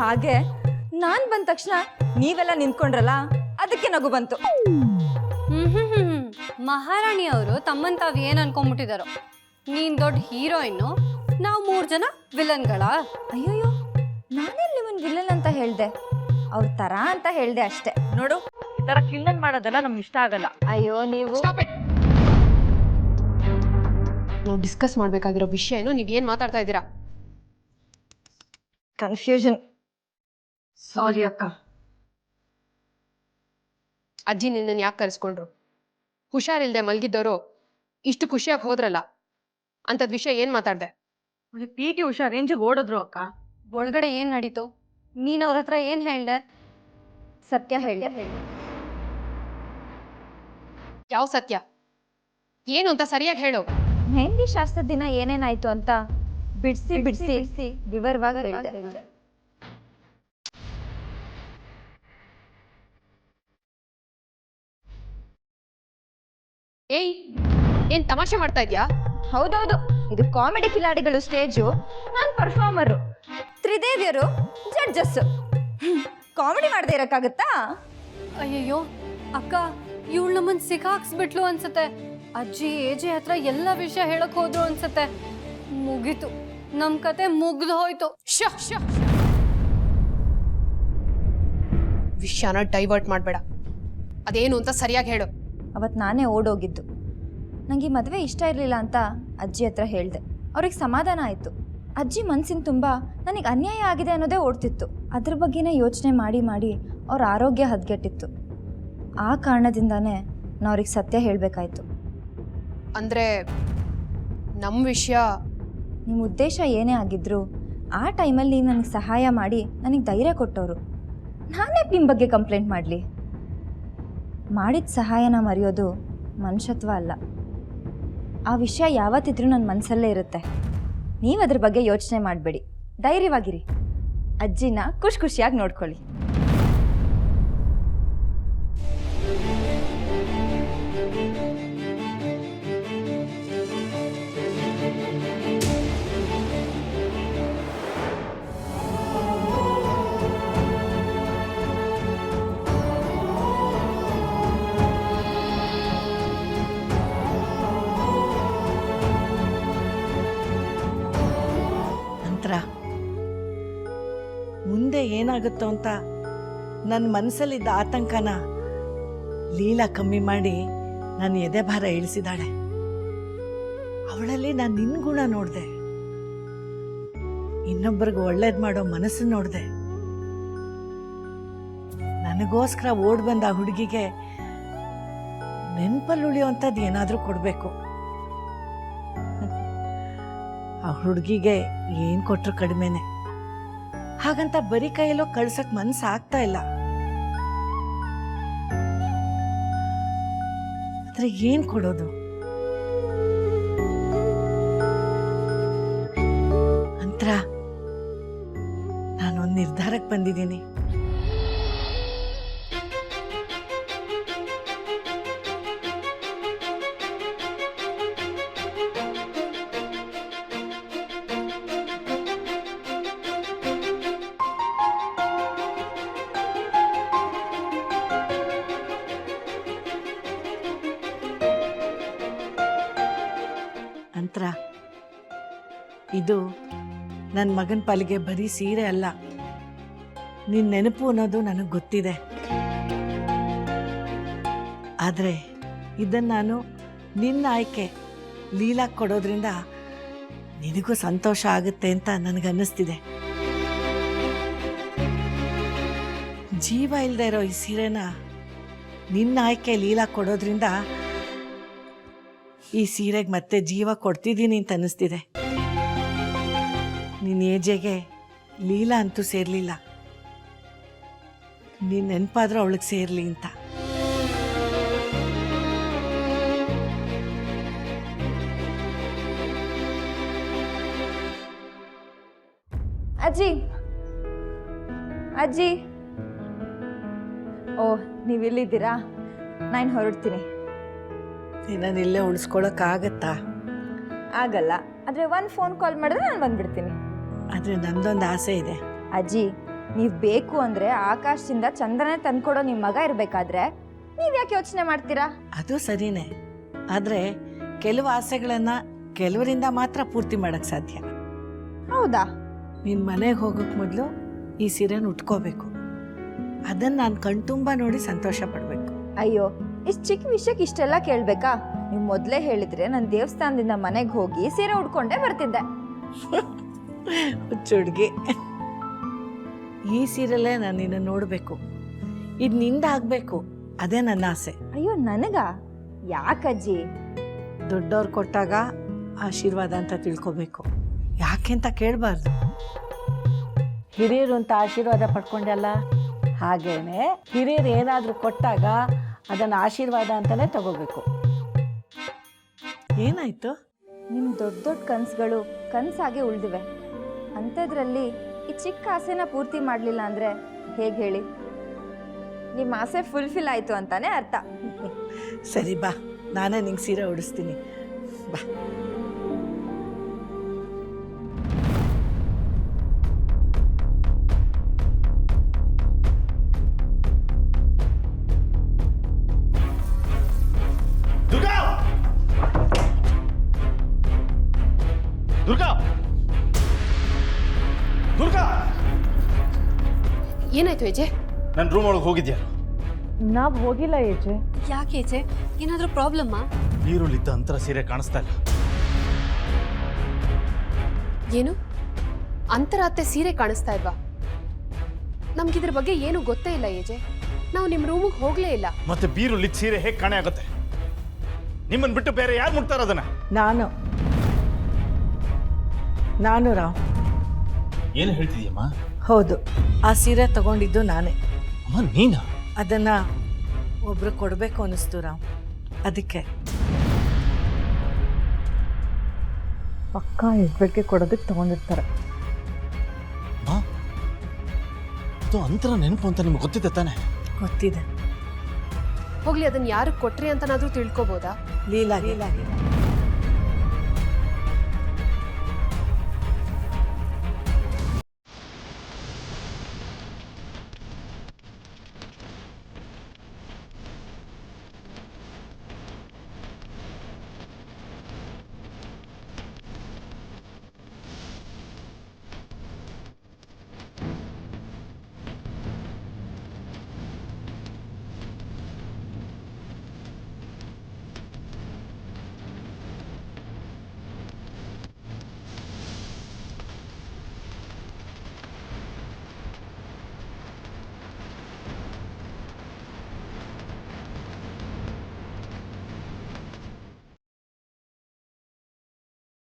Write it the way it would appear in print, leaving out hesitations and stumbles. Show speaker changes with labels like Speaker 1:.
Speaker 1: ಹಾಗೆ ನಾನು ಬಂದ ತಕ್ಷಣ ನೀವೆಲ್ಲ ನಿಂತ್ಕೊಂಡ್ರಲ್ಲ, ಅದಕ್ಕೆ ನಗು ಬಂತು.
Speaker 2: ಮಹಾರಾಣಿ ಅವರು ತಮ್ಮನ್ ತಾವ್ ಏನ್ ಅನ್ಕೊಂಡ್ಬಿಟ್ಟಿದಾರೋ. ನೀನ್ ದೊಡ್ಡ ಹೀರೋಯಿನ್ನು, ನಾವು 3 ಜನ ವಿಲನ್ಗಳ.
Speaker 1: ಅಯ್ಯೋಯ್ಯೋ, ನಾನೆಲ್ಲಿ ಇವನ್ ವಿಲನ್ ಅಂತ ಹೇಳ್ದೆ, ಅವ್ರ ತರ ಅಂತ ಹೇಳ್ದೆ ಅಷ್ಟೇ.
Speaker 3: ನೋಡು, ಈ ತರ ಕಿಲ್ಲನ್ ಮಾಡೋದೆಲ್ಲ ನಮ್ಗೆ ಇಷ್ಟ ಆಗಲ್ಲ.
Speaker 1: ಅಯ್ಯೋ ನೀವು
Speaker 4: ನಾವು ಡಿಸ್ಕಸ್ ಮಾಡ್ಬೇಕಾಗಿರೋ ವಿಷಯ ಏನು, ನೀವೇನ್ ಮಾತಾಡ್ತಾ ಇದ್ದೀರಾ?
Speaker 1: ಕನ್ಫ್ಯೂಷನ್.
Speaker 3: ಸಾರಿ ಅಕ್ಕ.
Speaker 4: ಅಜ್ಜಿ ನಿನ್ನನ್ನು ಯಾಕೆ ಕರೆಸ್ಕೊಂಡ್ರು? ಹುಷಾರಿಲ್ದೆ ಮಲ್ಗಿದ್ದವರು ಇಷ್ಟು ಖುಷಿಯಾಗಿ ಹೋದ್ರಲ್ಲ, ಅಂಥದ್ ವಿಷಯ ಏನ್ ಮಾತಾಡ್ದೆ?
Speaker 3: PT ಉಷಾ ರೇಂಜಿಗೆ ಓಡಿದ್ರು ಅಕ್ಕ.
Speaker 2: ಒಳಗಡೆ ಏನ್ ನಡೀತು? ನೀನ್ ಅವ್ರ ಹತ್ರ ಏನ್ ಹೇಳ್ದೆ?
Speaker 1: ಸತ್ಯ ಹೇಳ್ದೆ.
Speaker 4: ಯಾವ ಸತ್ಯ? ಏನು ಅಂತ ಸರಿಯಾಗಿ ಹೇಳು.
Speaker 1: ಮೆಹಂದಿ ಶಾಸ್ತ್ರದ ದಿನ ಏನೇನಾಯ್ತು ಅಂತ ಬಿಡಿಸಿ ಬಿಡಿಸಿ ವಿವರವಾಗಿ ಹೇಳ್ದೆ.
Speaker 4: ಏಯ್, ಏನ್ ತಮಾಷೆ ಮಾಡ್ತಾ ಇದ್ಯಾ?
Speaker 1: ಹೌದೌದು, ಇದು ಕಾಮಿಡಿ ಕಿಲಾಡಿಗಳು ಸ್ಟೇಜು, ನಾನು ಪರ್ಫಾರ್ಮರು, ತ್ರಿದೇವಿಯರು ಜಡ್ಜಸ್. ಕಾಮಿಡಿ ಮಾಡದೇ ಇರಕ್ಕಾಗತ್ತಾ?
Speaker 2: ಅಯ್ಯಯ್ಯೋ ಅಕ್ಕ, ಇವಳು ನಮ್ಮನ್ ಸಿಕ್ಕಾಕ್ಸ್ಬಿಟ್ಲು ಅನ್ಸತ್ತೆ. ಅಜ್ಜಿ AJ ಹತ್ರ ಎಲ್ಲ ವಿಷಯ ಹೇಳಕ್ ಹೋದ್ರು ಅನ್ಸತ್ತೆ. ಮುಗೀತು, ನಮ್ ಕತೆ ಮುಗ್ದು ಹೋಯ್ತು.
Speaker 4: ವಿಷಯನ ಡೈವರ್ಟ್ ಮಾಡ್ಬೇಡ. ಅದೇನು ಅಂತ ಸರಿಯಾಗಿ ಹೇಳು.
Speaker 1: ಅವತ್ತು ನಾನೇ ಓಡೋಗಿದ್ದು. ನನಗೆ ಈ ಮದುವೆ ಇಷ್ಟ ಇರಲಿಲ್ಲ ಅಂತ ಅಜ್ಜಿ ಹತ್ರ ಹೇಳಿದೆ. ಅವ್ರಿಗೆ ಸಮಾಧಾನ ಆಯಿತು. ಅಜ್ಜಿ ಮನಸ್ಸಿನ ತುಂಬ ನನಗೆ ಅನ್ಯಾಯ ಆಗಿದೆ ಅನ್ನೋದೇ ಓಡ್ತಿತ್ತು. ಅದ್ರ ಬಗ್ಗೆನೇ ಯೋಚನೆ ಮಾಡಿ ಮಾಡಿ ಅವ್ರ ಆರೋಗ್ಯ ಹದಗೆಟ್ಟಿತ್ತು. ಆ ಕಾರಣದಿಂದಾನೇ ನಾನು ಅವ್ರಿಗೆ ಸತ್ಯ ಹೇಳಬೇಕಾಯ್ತು.
Speaker 4: ಅಂದ್ರೆ ನಮ್ಮ ವಿಷಯ.
Speaker 1: ನಿಮ್ಮ ಉದ್ದೇಶ ಏನೇ ಆಗಿದ್ರು ಆ ಟೈಮಲ್ಲಿ ನೀವು ನನಗೆ ಸಹಾಯ ಮಾಡಿ ನನಗೆ ಧೈರ್ಯ ಕೊಟ್ಟವರು. ನಾನೇ ನಿಮ್ಮ ಬಗ್ಗೆ ಕಂಪ್ಲೇಂಟ್ ಮಾಡಲಿ? ಮಾಡಿದ ಸಹಾಯನ ಮರೆಯೋದು ಮನುಷ್ಯತ್ವ ಅಲ್ಲ. ಆ ವಿಷಯ ಯಾವತ್ತಿದ್ರೂ ನನ್ನ ಮನಸ್ಸಲ್ಲೇ ಇರುತ್ತೆ. ನೀವು ಅದ್ರ ಬಗ್ಗೆ ಯೋಚನೆ ಮಾಡಬೇಡಿ, ಧೈರ್ಯವಾಗಿರಿ. ಅಜ್ಜಿನ ಖುಷಿಯಾಗಿ ನೋಡ್ಕೊಳ್ಳಿ.
Speaker 5: ಮುಂದೆ ಏನಾಗುತ್ತೋ ಅಂತ ನನ್ನ ಮನಸ್ಸಲ್ಲಿದ್ದ ಆತಂಕನ ಲೀಲಾ ಕಮ್ಮಿ ಮಾಡಿ ನನ್ನ ಎದೆ ಭಾರ ಇಳಿಸಿದಾಳೆ. ಅವಳಲ್ಲಿ ನಾನು ನಿನ್ನ ಗುಣ ನೋಡಿದೆ, ಇನ್ನೊಬ್ಬರಿಗೆ ಒಳ್ಳೇದು ಮಾಡೋ ಮನಸ್ಸು ನೋಡಿದೆ. ನನಗೋಸ್ಕರ ಓಡ್ ಬಂದ ಆ ಹುಡುಗಿಗೆ ನೆನಪಲ್ಲಿ ಉಳಿಯುವಂಥದ್ದು ಏನಾದರೂ ಕೊಡಬೇಕು. ಆ ಹುಡುಗಿಗೆ ಏನು ಕೊಟ್ಟರು ಕಡಿಮೆನೆ. ಹಾಗಂತ ಬರೀ ಕೈಯಲ್ಲೋ ಕಳ್ಸಕ್ ಮನ್ಸು ಆಗ್ತಾ ಇಲ್ಲ. ಆದ್ರೆ ಏನ್ ಕೊಡೋದು? ಅಂತ ನಾನೊಂದು ನಿರ್ಧಾರಕ್ಕೆ ಬಂದಿದ್ದೀನಿ. ಅಂತರ, ಇದು ನನ್ನ ಮಗನ ಪಾಲಿಗೆ ಬರೀ ಸೀರೆ ಅಲ್ಲ, ನಿನ್ನ ನೆನಪು ಅನ್ನೋದು ನನಗೆ ಗೊತ್ತಿದೆ. ಆದರೆ ಇದನ್ನು ನಾನು ನಿನ್ನ ಆಯ್ಕೆ ಲೀಲಾ ಕೊಡೋದ್ರಿಂದ ನಿನಗೂ ಸಂತೋಷ ಆಗುತ್ತೆ ಅಂತ ನನಗನ್ನಿಸ್ತಿದೆ. ಜೀವ ಇಲ್ಲದೆ ಇರೋ ಈ ಸೀರೆನ ನಿನ್ನ ಆಯ್ಕೆ ಲೀಲಾ ಕೊಡೋದ್ರಿಂದ ಈ ಸೀರೆಗೆ ಮತ್ತೆ ಜೀವ ಕೊಡ್ತಿದ್ದೀನಿ ಅಂತ ಅನ್ನಿಸ್ತಿದೆ. ನಿನ್ನ ಏಜೆಗೆ ಲೀಲಾ ಅಂತೂ ಸೇರಲಿಲ್ಲ, ನೀನು ನೆನಪಾದ್ರೂ ಅವಳಿಗೆ ಸೇರಲಿ ಅಂತ.
Speaker 1: ಅಜ್ಜಿ ಅಜ್ಜಿ, ಓ ನೀವಿಲ್ಲಿದ್ದೀರಾ? ನಾನು ಹೊರಡ್ತೀನಿ.
Speaker 5: ನಾನು ಇಲ್ಲೇ ಉಳಿಸ್ಕೊಳಕ್ಕಾಗತ್ತಾ?
Speaker 1: ಆಗಲ್ಲ, ಆದರೆ ಒಂದು ಫೋನ್ ಕಾಲ್ ಮಾಡಿದ್ರೆ ನಾನು ಬಂದ್ಬಿಡ್ತೀನಿ.
Speaker 5: ಆದರೆ ನಂದೊಂದು ಆಸೆ ಇದೆ.
Speaker 1: ಅಜ್ಜಿ, ನೀವು ಬೇಕು ಅಂದರೆ ಆಕಾಶದಿಂದ ಚಂದ್ರನೇ ತಂದ್ಕೊಡೋ ನಿಮ್ಮ ಮಗ ಇರಬೇಕಾದ್ರೆ ನೀವು ಯಾಕೆ ಯೋಚನೆ ಮಾಡ್ತೀರಾ?
Speaker 5: ಅದು ಸರಿನೇ, ಆದರೆ ಕೆಲವು ಆಸೆಗಳನ್ನು ಕೆಲವರಿಂದ ಮಾತ್ರ ಪೂರ್ತಿ ಮಾಡೋಕ್ಕೆ ಸಾಧ್ಯ.
Speaker 1: ಹೌದಾ?
Speaker 5: ನಿನ್ನ ಮನೆಗೆ ಹೋಗೋಕ್ಕೆ ಮೊದಲು ಈ ಸೀರೆನ ಉಟ್ಕೋಬೇಕು. ಅದನ್ನು ನಾನು ಕಣ್ತುಂಬ ನೋಡಿ ಸಂತೋಷ ಪಡಬೇಕು.
Speaker 1: ಅಯ್ಯೋ, ಇಷ್ಟು ಚಿಕ್ಕ ವಿಷಯಕ್ಕೆ ಇಷ್ಟೆಲ್ಲ ಕೇಳಬೇಕಾ? ನೀವು ಮೊದಲೇ ಹೇಳಿದ್ರೆ ನಾನು ದೇವಸ್ಥಾನದಿಂದ ಮನೆಗೆ ಹೋಗಿ ಸೀರೆ ಉಟ್ಕೊಂಡೇ ಬರ್ತಿದ್ದೆ.
Speaker 5: ಹುಚ್ಚುಡ್ಗಿ, ಈ ಸೀರೆಲೇ ನಾನು ನಿನ್ನ ನೋಡಬೇಕು. ಇದು ನಿಂದ ಆಗಬೇಕು, ಅದೇ ನನ್ನ ಆಸೆ.
Speaker 1: ಅಯ್ಯೋ ನನಗ? ಯಾಕಜ್ಜಿ?
Speaker 5: ದೊಡ್ಡವ್ರು ಕೊಟ್ಟಾಗ ಆಶೀರ್ವಾದ ಅಂತ ತಿಳ್ಕೊಬೇಕು. ಯಾಕೆ ಅಂತ ಕೇಳಬಾರ್ದು. ಹಿರಿಯರು ಅಂತ ಆಶೀರ್ವಾದ ಪಡ್ಕೊಂಡಲ್ಲ, ಹಾಗೇನೆ ಹಿರಿಯರು ಏನಾದರೂ ಕೊಟ್ಟಾಗ ಅದನ್ನು ಆಶೀರ್ವಾದ ಅಂತಲೇ ತಗೋಬೇಕು. ಏನಾಯ್ತು?
Speaker 1: ನಿಮ್ಮ ದೊಡ್ಡ ದೊಡ್ಡ ಕನಸುಗಳು ಕನಸಾಗೆ ಉಳಿದಿವೆ. ಅಂಥದ್ರಲ್ಲಿ ಈ ಚಿಕ್ಕ ಆಸೆನ ಪೂರ್ತಿ ಮಾಡಲಿಲ್ಲ ಅಂದರೆ ಹೇಗೆ ಹೇಳಿ? ನಿಮ್ಮ ಆಸೆ ಫುಲ್ಫಿಲ್ ಆಯಿತು ಅಂತಾನೆ ಅರ್ಥ.
Speaker 5: ಸರಿ ಬಾ, ನಾನೇ ನಿಂಗೆ ಸೀರೆ ಉಡಿಸ್ತೀನಿ ಬಾ.
Speaker 6: ದುರ್ಗಾ! ದುರ್ಗಾ! ದುರ್ಗಾ!
Speaker 4: ಏನಾಯ್ತು ಏಜೆ?
Speaker 6: ನನ್ನ ರೂಮ್ ಒಳಗೆ ಹೋಗಿದ್ಯಾ?
Speaker 5: ನಾವು ಹೋಗಿಲ್ಲ ಏಜೆ.
Speaker 2: ಯಾಕೆ ಏಜೆ? ಏನಾದರೂ ಪ್ರಾಬ್ಲಮ್ಮಾ?
Speaker 6: ನೀರುಳಿದ್ದ ಅಂತರ ಸೀರೆ ಕಾಣಿಸ್ತಾ ಇಲ್ಲ.
Speaker 4: ಏನು ಅಂತರಾತ್ತೆ ಸೀರೆ ಕಾಣಿಸ್ತಾ ಇಲ್ವಾ? ನಮ್ಗಿದ್ರ ಬಗ್ಗೆ ಏನು ಗೊತ್ತೇ ಇಲ್ಲ ಏಜೆ. ನಾವು ನಿಮ್ಮ ರೂಮಿಗೆ ಹೋಗ್ಲೇ ಇಲ್ಲ.
Speaker 6: ಮತ್ತೆ ಬೀರುಳಿದ್ದ ಸೀರೆ ಹೇಗೆ ಕಾಣೆ ಆಗುತ್ತೆ? ನಿಮ್ಮನ್ನು ಬಿಟ್ಟು ಬೇರೆ ಯಾರು ಮುಟ್ತಾರ ಅದನ್ನ?
Speaker 5: ನಾನು ರಾವ್.
Speaker 6: ಏನು ಹೇಳ್ತಿದ್ಯಮ್ಮ?
Speaker 5: ಹೌದು, ಆ ಸೀರೆ ತಗೊಂಡಿದ್ದು ನಾನೇ.
Speaker 6: ಅಮ್ಮ ನೀನಾ?
Speaker 5: ಅದನ್ನು ಒಬ್ರು ಕೊಡಬೇಕು ಅನ್ನಿಸ್ತು ರಾವ್, ಅದಕ್ಕೆ. ಪಕ್ಕ ಇಬ್ಬರಿಗೆ ಕೊಡೋದಕ್ಕೆ ತಗೊಂಡಿರ್ತಾರೆ.
Speaker 6: ಅದು ಅಂತರ ನೆನಪು ಅಂತ ನಿಮ್ಗೆ ಗೊತ್ತಿದೆ ತಾನೆ?
Speaker 5: ಗೊತ್ತಿದೆ.
Speaker 4: ಹೋಗ್ಲಿ, ಅದನ್ನ ಯಾರು ಕೊಟ್ರಿ ಅಂತನಾದ್ರೂ ತಿಳ್ಕೊಬೋದಾ?
Speaker 5: ಲೀಲಾಗೆ